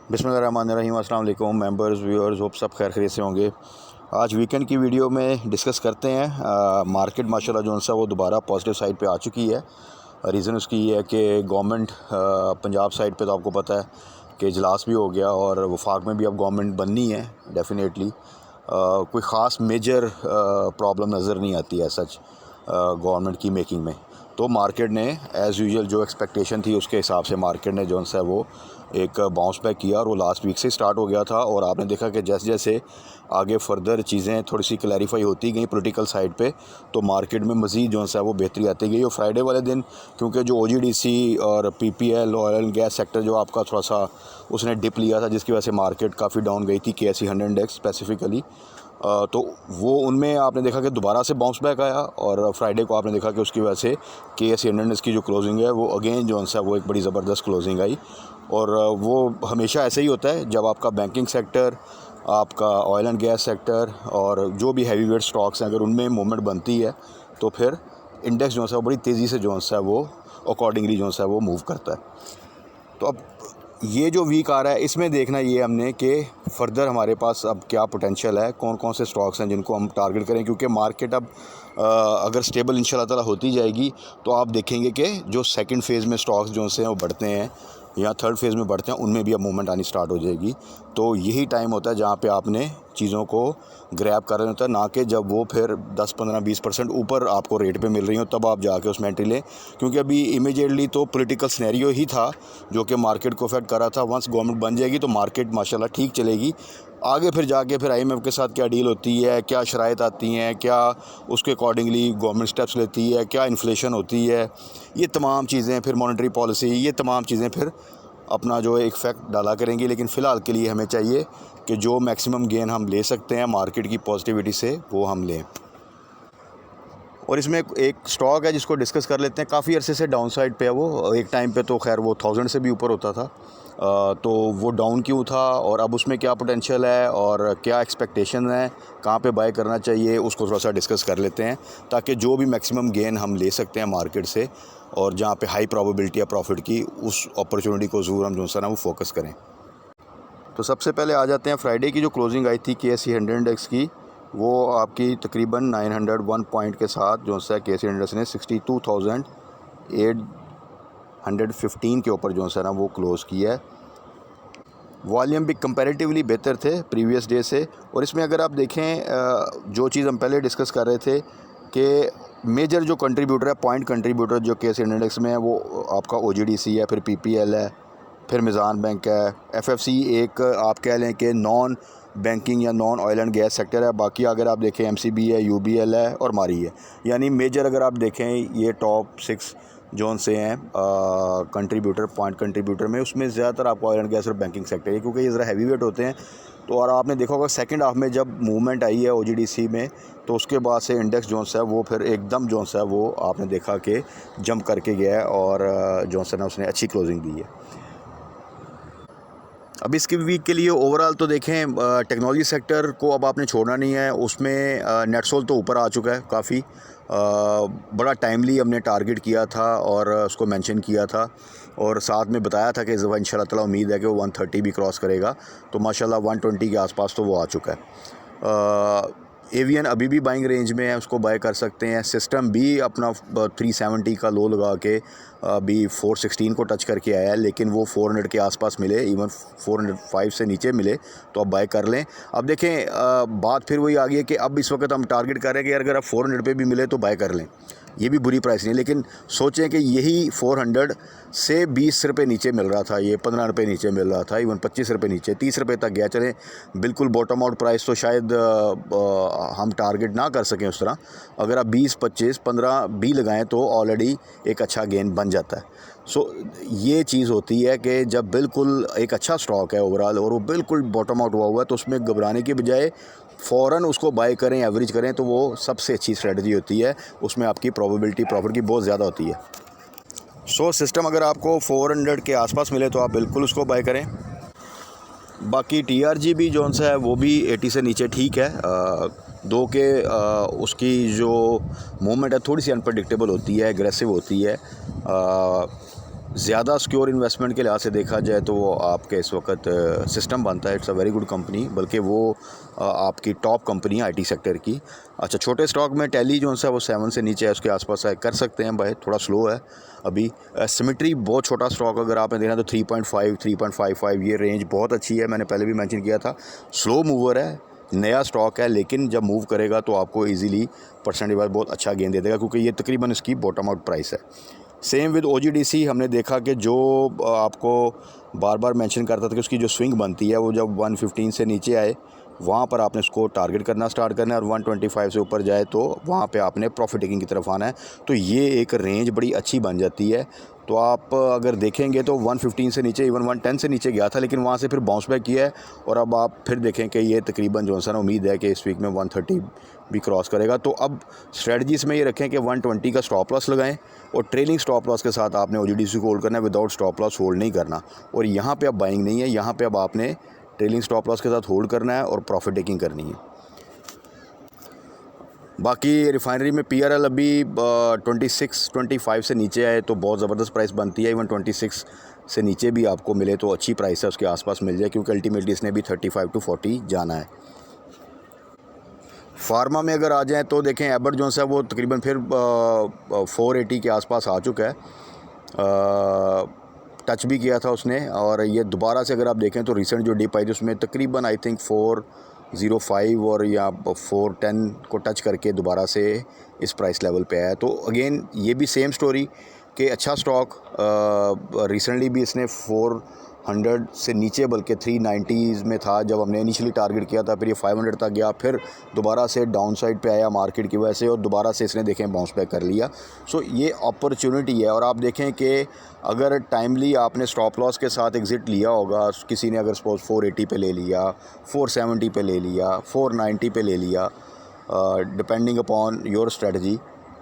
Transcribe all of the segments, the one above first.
बिस्मिल्लाहिर्रहमानिर्रहीम। अस्सलाम वालेकुम मेंबर्स, व्यूअर्स, होप सब खैर खैरियत से होंगे। आज वीकेंड की वीडियो में डिस्कस करते हैं मार्केट माशाल्लाह जो सा वो दोबारा पॉजिटिव साइड पे आ चुकी है। रीज़न उसकी ये है कि गवर्नमेंट पंजाब साइड पे तो आपको पता है कि इजलास भी हो गया और वफाक में भी अब गवर्नमेंट बननी है डेफिनेटली। कोई ख़ास मेजर प्रॉब्लम नज़र नहीं आती है सच गवर्नमेंट की मेकिंग में। तो मार्केट ने एज़ यूजुअल जो एक्सपेक्टेशन थी उसके हिसाब से मार्केट ने जो है वो एक बाउंस बैक किया और वो लास्ट वीक से स्टार्ट हो गया था। और आपने देखा कि जैसे जैसे आगे फर्दर चीज़ें थोड़ी सी क्लैरिफाई होती गई पॉलिटिकल साइड पे तो मार्केट में मज़ीद जो है वो बेहतरी आती गई। और फ्राइडे वाले दिन क्योंकि जो OGDC और PPL oil and gas sector जो आपका थोड़ा सा उसने डिप लिया था जिसकी वजह से मार्केट काफ़ी डाउन गई थी, KSE 100 इंडेक्स स्पेसिफिकली। तो वो उनमें आपने देखा कि दोबारा से बाउंस बैक आया और फ्राइडे को आपने देखा कि उसकी वजह से KSE 100 इंडेक्स की जो क्लोजिंग है वो अगेन जो है वो एक बड़ी ज़बरदस्त क्लोजिंग आई। और वो हमेशा ऐसे ही होता है जब आपका बैंकिंग सेक्टर, आपका ऑयल एंड गैस सेक्टर और जो भी हैवी वेट स्टॉक्स हैं अगर उनमें मूवमेंट बनती है तो फिर इंडेक्स जो है वो बड़ी तेज़ी से जो है वो अकॉर्डिंगली जो है वो मूव करता है। तो अब ये जो वीक आ रहा है इसमें देखना ये हमने कि फ़र्दर हमारे पास अब क्या पोटेंशियल है, कौन कौन से स्टॉक्स हैं जिनको हम टारगेट करें। क्योंकि मार्केट अब अगर स्टेबल इंशाल्लाह ताला होती जाएगी तो आप देखेंगे कि जो सेकंड फ़ेज़ में स्टॉक्स जो से वो बढ़ते हैं या थर्ड फेज़ में बढ़ते हैं उनमें भी अब मूवमेंट आनी स्टार्ट हो जाएगी। तो यही टाइम होता है जहाँ पे आपने चीज़ों को ग्रैब कर रहे होता है, ना कि जब वो फिर 10, 15, 20% ऊपर आपको रेट पे मिल रही हो तब आप जाके उसमें एंट्री लें। क्योंकि अभी इमीडिएटली तो पॉलिटिकल सिनेरियो ही था जो कि मार्केट को अफेक्ट कर रहा था। वंस गवर्नमेंट बन जाएगी तो मार्केट माशाल्लाह ठीक चलेगी। आगे फिर जाके फिर IMF के साथ क्या डील होती है, क्या शराइत आती हैं, क्या उसके अकॉर्डिंगली गवर्नमेंट स्टेप्स लेती है, क्या इन्फ्लेशन होती है, ये तमाम चीज़ें फिर मॉनेटरी पॉलिसी, ये तमाम चीज़ें फिर अपना जो है इफ़ेक्ट डाला करेंगी। लेकिन फ़िलहाल के लिए हमें चाहिए कि जो मैक्सिमम गेन हम ले सकते हैं मार्केट की पॉजिटिविटी से वो हम लें। और इसमें एक स्टॉक है जिसको डिस्कस कर लेते हैं। काफ़ी अरसे से डाउन साइड पे है वो, एक टाइम पे तो खैर वो 1000 से भी ऊपर होता था। तो वो डाउन क्यों था और अब उसमें क्या पोटेंशियल है और क्या एक्सपेक्टेशन है, कहाँ पे बाय करना चाहिए, उसको थोड़ा सा डिस्कस कर लेते हैं ताकि जो भी मैक्सिमम गेन हम ले सकते हैं मार्केट से और जहाँ पे हाई प्रोबेबिलिटी है प्रॉफिट की उस अपॉर्चुनिटी को ज़रूर हम जो है ना वो फोकस करें। तो सबसे पहले आ जाते हैं फ्राइडे की जो क्लोजिंग आई थी KSE 100 इंडेक्स की, वो आपकी तकरीबन 901 पॉइंट के साथ जो है KSE इंडेक्स ने 62,815 के ऊपर जो है ना वो क्लोज़ किया है। वॉल्यूम भी कंपैरेटिवली बेहतर थे प्रीवियस डे से। और इसमें अगर आप देखें जो चीज़ हम पहले डिस्कस कर रहे थे कि मेजर जो कंट्रीब्यूटर है, पॉइंट कंट्रीब्यूटर जो KSE इंडेक्स में है वो आपका OGDC है, फिर PPL है, फिर मिज़ान बैंक है, FFC एक आप कह लें कि नॉन बैंकिंग या non oil and gas sector है। बाकी अगर आप देखें MCB है, UBL है और मारी है। यानी मेजर अगर आप देखें ये टॉप 6 जोन से हैं कंट्रीब्यूटर, पॉइंट कंट्रीब्यूटर में, उसमें ज़्यादातर आपको ऑयल एंड गैस और बैंकिंग सेक्टर है क्योंकि ये ज़रा हैवी वेट होते हैं। तो और आपने देखा होगा सेकंड हाफ में जब मूवमेंट आई है OGDC में तो उसके बाद से इंडेक्स जो है वो फिर एकदम जो है वो आपने देखा कि जंप करके गया है और जो है ना उसने अच्छी क्लोजिंग दी है। अब इसके वीक के लिए ओवरऑल तो देखें टेक्नोलॉजी सेक्टर को अब आपने छोड़ना नहीं है। उसमें नेटसोल तो ऊपर आ चुका है काफ़ी, बड़ा टाइमली हमने टारगेट किया था और उसको मेंशन किया था और साथ में बताया था कि इस दफ़ा इंशाल्लाह ताला उम्मीद है कि वो 130 भी क्रॉस करेगा। तो माशाल्लाह 120 के आसपास तो वो आ चुका है। एवियन अभी भी बाइंग रेंज में है, उसको बाय कर सकते हैं। सिस्टम भी अपना 370 का लो लगा के अभी 416 को टच करके आया है, लेकिन वो 400 के आसपास मिले, इवन 405 से नीचे मिले तो आप बाय कर लें। अब देखें बात फिर वही आ गई है कि अब इस वक्त हम टारगेट कर रहे हैं कि अगर आप 400 पे भी मिले तो बाय कर लें, ये भी बुरी प्राइस नहीं। लेकिन सोचें कि यही 400 से 20 रुपये नीचे मिल रहा था, ये 15 रुपये नीचे मिल रहा था, इवन 25 रुपये नीचे, 30 रुपये तक गया। चलें बिल्कुल बॉटम आउट प्राइस तो शायद हम टारगेट ना कर सकें उस तरह। अगर आप 20, 25, 15 भी लगाएं तो ऑलरेडी एक अच्छा गेन बन जाता है। सो ये चीज़ होती है कि जब बिल्कुल एक अच्छा स्टॉक है ओवरऑल और वो बिल्कुल बॉटम आउट हुआ है तो उसमें घबराने के बजाय फ़ौरन उसको बाय करें, एवरेज करें तो वो सबसे अच्छी स्ट्रेटजी होती है। उसमें आपकी प्रोबेबिलिटी प्रॉफिट की बहुत ज़्यादा होती है। सो सिस्टम अगर आपको 400 के आसपास मिले तो आप बिल्कुल उसको बाय करें। बाकी TRG भी जो सा है वो भी 80 से नीचे ठीक है। दो के उसकी जो मूवमेंट है थोड़ी सी अनप्रडिक्टेबल होती है, एग्रेसिव होती है। ज़्यादा सिक्योर इन्वेस्टमेंट के लिहाज से देखा जाए तो वो आपके इस वक्त सिस्टम बनता है, it's a very good company, बल्कि वो आपकी टॉप कंपनी है आईटी सेक्टर की। अच्छा, छोटे स्टॉक में टेली जो है वो 7 से नीचे है, उसके आसपास है, कर सकते हैं भाई, थोड़ा स्लो है अभी। सिमेट्री बहुत छोटा स्टॉक अगर आपने देखना तो 3.5 3.55 ये रेंज बहुत अच्छी है, मैंने पहले भी मेंशन किया था। स्लो मूवर है, नया स्टॉक है, लेकिन जब मूव करेगा तो आपको इजीली परसेंटेज वाइज बहुत अच्छा गेन दे देगा, क्योंकि ये तकरीबन इसकी बॉटम आउट प्राइस है। सेम विद ओजीडीसी, हमने देखा कि जो आपको बार बार मेंशन करता था कि उसकी जो स्विंग बनती है वो जब 115 से नीचे आए वहाँ पर आपने उसको टारगेट करना स्टार्ट करना है, और 125 से ऊपर जाए तो वहाँ पे आपने प्रॉफिट टेकिंग की तरफ आना है। तो ये एक रेंज बड़ी अच्छी बन जाती है। तो आप अगर देखेंगे तो 115 से नीचे, इवन 110 से नीचे गया था, लेकिन वहाँ से फिर बाउंस बैक किया है, और अब आप फिर देखें कि ये तकरीबन जो है ना, उम्मीद है कि इस वीक में 130 भी क्रॉस करेगा। तो अब स्ट्रेटजी इसमें ये रखें कि 120 का स्टॉप लॉस लगाएं, और ट्रेलिंग स्टॉप लॉस के साथ आपने ओजीडीसी को होल्ड करना है, विदाउट स्टॉप लॉस होल्ड नहीं करना। और यहाँ पे अब बाइंग नहीं है, यहाँ पे अब आपने ट्रेलिंग स्टॉप लॉस के साथ होल्ड करना है और प्रॉफिट टेकिंग करनी है। बाकी रिफाइनरी में पीआरएल अभी 26-25 से नीचे आए तो बहुत ज़बरदस्त प्राइस बनती है। इवन 26 से नीचे भी आपको मिले तो अच्छी प्राइस है, उसके आसपास मिल जाए, क्योंकि अल्टीमेटली इसने भी 35 to 40 जाना है। फार्मा में अगर आ जाएँ तो देखें, एबर्ट जोन्स है वो तकरीबन फिर 480 के आसपास आ चुका है, टच भी किया था उसने, और ये दोबारा से अगर आप देखें तो रिसेंट जो डिप आई थी उसमें तकरीबन आई थिंक 405 और या 410 को टच करके दोबारा से इस प्राइस लेवल पे आया। तो अगेन ये भी सेम स्टोरी कि अच्छा स्टॉक, रिसेंटली भी इसने 400 से नीचे बल्कि 390s में था जब हमने इनिशियली टारगेट किया था, फिर ये 500 तक गया, फिर दोबारा से डाउन साइड पे आया मार्केट की वजह से, और दोबारा से इसने देखें बाउंस बैक कर लिया। सो ये अपॉर्चुनिटी है, और आप देखें कि अगर टाइमली आपने स्टॉप लॉस के साथ एग्ज़िट लिया होगा, किसी ने अगर सपोज 480 पे ले लिया, 470 पे ले लिया, 490 पे ले लिया, डिपेंडिंग अपॉन योर स्ट्रेटजी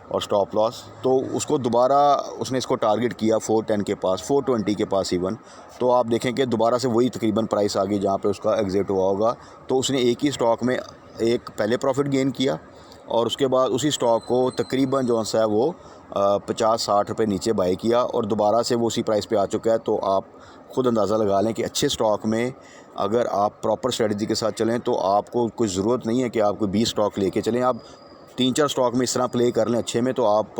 और स्टॉप लॉस, तो उसको दोबारा उसने इसको टारगेट किया 410 के पास, 420 के पास इवन, तो आप देखें कि दोबारा से वही तकरीबन प्राइस आ गई जहाँ पे उसका एग्ज़िट हुआ होगा। तो उसने एक ही स्टॉक में एक पहले प्रॉफिट गेन किया, और उसके बाद उसी स्टॉक को तकरीबन जो है वो 50-60 रुपये नीचे बाई किया, और दोबारा से वो उसी प्राइस पे आ चुका है। तो आप ख़ुद अंदाज़ा लगा लें कि अच्छे स्टॉक में अगर आप प्रॉपर स्ट्रेटजी के साथ चलें तो आपको कोई ज़रूरत नहीं है कि आप कोई 20 स्टॉक लेके चलें, आप 3-4 स्टॉक में इस तरह प्ले कर लें अच्छे में, तो आप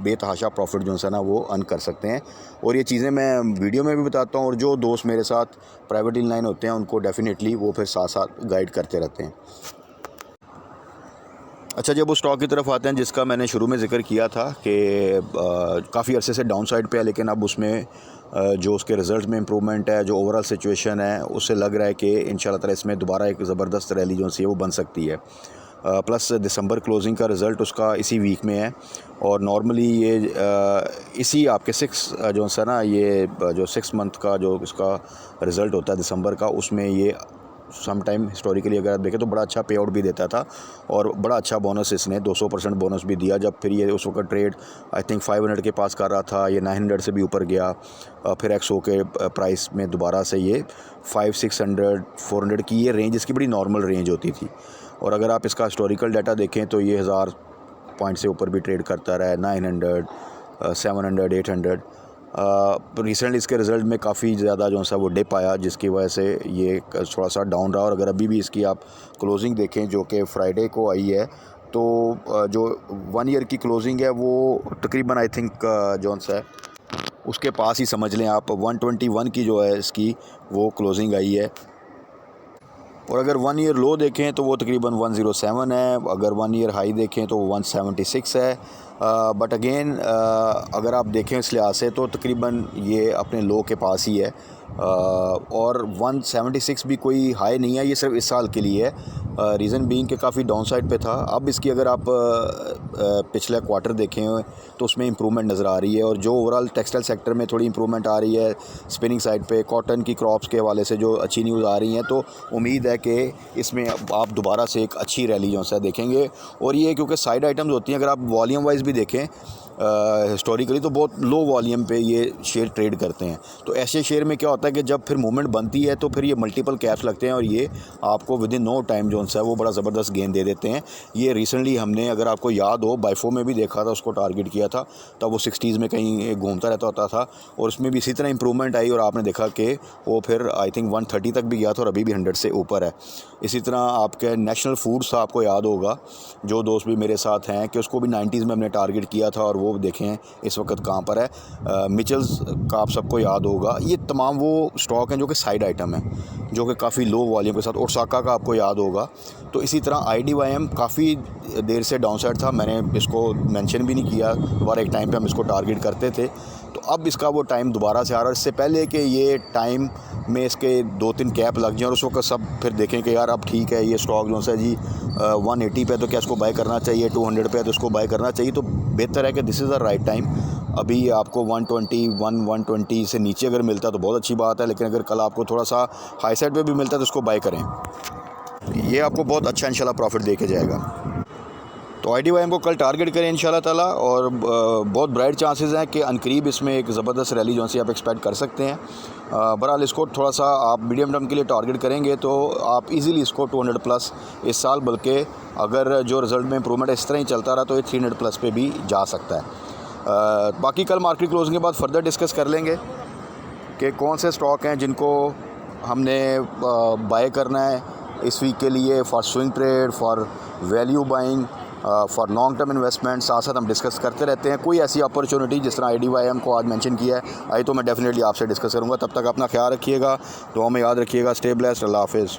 बेतहाशा प्रॉफिट जो है ना वो अर्न कर सकते हैं। और ये चीज़ें मैं वीडियो में भी बताता हूँ, और जो दोस्त मेरे साथ प्राइवेट इन लाइन होते हैं उनको डेफिनेटली वो फिर साथ साथ गाइड करते रहते हैं। अच्छा, जब वो स्टॉक की तरफ आते हैं जिसका मैंने शुरू में ज़िक्र किया था कि काफ़ी अरसे से डाउन साइड पे है, लेकिन अब उसमें जो उसके रिज़ल्ट में इम्प्रूवमेंट है, जो ओवरऑल सिचुएशन है, उससे लग रहा है कि इंशाल्लाह ताला इसमें दोबारा एक ज़बरदस्त रैली जो सी है वो बन सकती है। प्लस दिसंबर क्लोजिंग का रिज़ल्ट उसका इसी वीक में है, और नॉर्मली ये इसी आपके 6 जो है ना, ये जो 6 मंथ का जो इसका रिज़ल्ट होता है दिसंबर का, उसमें ये सम टाइम हिस्टोरिकली अगर आप देखें तो बड़ा अच्छा पे आउट भी देता था, और बड़ा अच्छा बोनस इसने 200% बोनस भी दिया। जब फिर ये उस वक्त ट्रेड आई थिंक 500 के पास कर रहा था, ये 900 से भी ऊपर गया, फिर XO के प्राइस में दोबारा से ये 500-600-400 की ये रेंज इसकी बड़ी नॉर्मल रेंज होती थी। और अगर आप इसका हिस्टोरिकल डाटा देखें तो ये 1000 पॉइंट से ऊपर भी ट्रेड करता रहा है, 900, 700, 800। रिसेंटली इसके रिज़ल्ट में काफ़ी ज़्यादा जो सा वो डिप आया, जिसकी वजह से ये थोड़ा सा डाउन रहा। और अगर अभी भी इसकी आप क्लोजिंग देखें जो कि फ्राइडे को आई है, तो जो 1 ईयर की क्लोजिंग है वो तकरीबन आई थिंक जो सा उसके पास ही समझ लें आप, 121 की जो है इसकी वो क्लोजिंग आई है। और अगर 1 ईयर लो देखें तो वो तकरीबन 107 है, अगर 1 ईयर हाई देखें तो 176 है। बट अगेन अगर आप देखें इस लिहाज से तो तकरीबन ये अपने लो के पास ही है, और 176 भी कोई हाई नहीं है, ये सिर्फ इस साल के लिए है। रीज़न बीइंग कि काफ़ी डाउन साइड पे था। अब इसकी अगर आप पिछला क्वार्टर देखें तो उसमें इम्प्रूवमेंट नज़र आ रही है, और जो ओवरऑल टेक्सटाइल सेक्टर में थोड़ी इम्प्रूवमेंट आ रही है, स्पिनिंग साइड पे कॉटन की क्रॉप्स के हवाले से जो अच्छी न्यूज़ आ रही हैं, तो उम्मीद है कि इसमें आप दोबारा से एक अच्छी रैली जो है देखेंगे। और ये क्योंकि साइड आइटम्स होती हैं, अगर आप वॉल्यूम वाइज भी देखें हिस्टोरिकली तो बहुत लो वॉल्यूम पे ये शेयर ट्रेड करते हैं। तो ऐसे शेयर में क्या होता है कि जब फिर मूवमेंट बनती है तो फिर ये मल्टीपल कैप्स लगते हैं और ये आपको विद इन नो टाइम जो है वो बड़ा ज़बरदस्त गेन दे देते हैं। ये रिसेंटली हमने, अगर आपको याद हो, बाइफो में भी देखा था, उसको टारगेट किया था, तब वो 60s में कहीं घूमता रहता होता था और उसमें भी इसी तरह इंप्रूवमेंट आई और आपने देखा कि वो फिर आई थिंक 130 तक भी गया था और अभी भी 100 से ऊपर है। इसी तरह आपके नेशनल फूड्स था, आपको याद होगा, जो दोस्त भी मेरे साथ हैं, कि उसको भी 90s में हमने टारगेट किया था और वो देखें इस वक्त कहाँ पर है। मिचल्स का आप सबको याद होगा। ये तमाम वो स्टॉक हैं जो कि साइड आइटम है, जो कि काफ़ी लो वॉल्यूम के साथ। ओसाका का आपको याद होगा। तो इसी तरह IDYM काफ़ी देर से डाउन साइड था, मैंने इसको मेंशन भी नहीं किया, दोबारा एक टाइम पे हम इसको टारगेट करते थे। तो अब इसका वो टाइम दोबारा से आ रहा है। इससे पहले कि ये टाइम में इसके 2-3 कैप लग जाएं और उस वक्त सब फिर देखें कि यार अब ठीक है, ये स्टॉक जो है जी 180 पे, तो क्या इसको बाय करना चाहिए, 200 पे तो इसको बाय करना चाहिए। तो बेहतर है कि this is the right time. अभी आपको 120 से नीचे अगर मिलता है तो बहुत अच्छी बात है, लेकिन अगर कल आपको थोड़ा सा हाई साइड पे भी मिलता है तो इसको बाय करें, ये आपको बहुत अच्छा इंशाल्लाह प्रॉफिट दे के जाएगा। तो IDYM को कल टारगेट करें इंशाल्लाह ताला और बहुत ब्राइट चांसेस हैं कि अनकरीब इसमें एक ज़बरदस्त रैली जो सी आप एक्सपेक्ट कर सकते हैं। बहरहाल इसको थोड़ा सा आप मीडियम टर्म के लिए टारगेट करेंगे तो आप इजीली इसको 200 प्लस इस साल, बल्कि अगर जो रिज़ल्ट में इंप्रूवमेंट इस तरह ही चलता रहा तो ये 300 प्लस पे भी जा सकता है। बाकी कल मार्केट क्लोजिंग के बाद फर्दर डिस्कस कर लेंगे कि कौन से स्टॉक हैं जिनको हमने बाय करना है इस वीक के लिए, for swing trade, for value buying, for long term investment. साथ साथ हम डिस्कस करते रहते हैं। कोई ऐसी अपॉर्चुनिटी जिस तरह IDYM को आज मेंशन किया है आई तो मैं डेफिनेटली आपसे डिस्कस करूँगा। तब तक अपना ख्याल रखिएगा, दुआ में याद रखिएगा। Stay blessed. अल्लाह हाफिज़।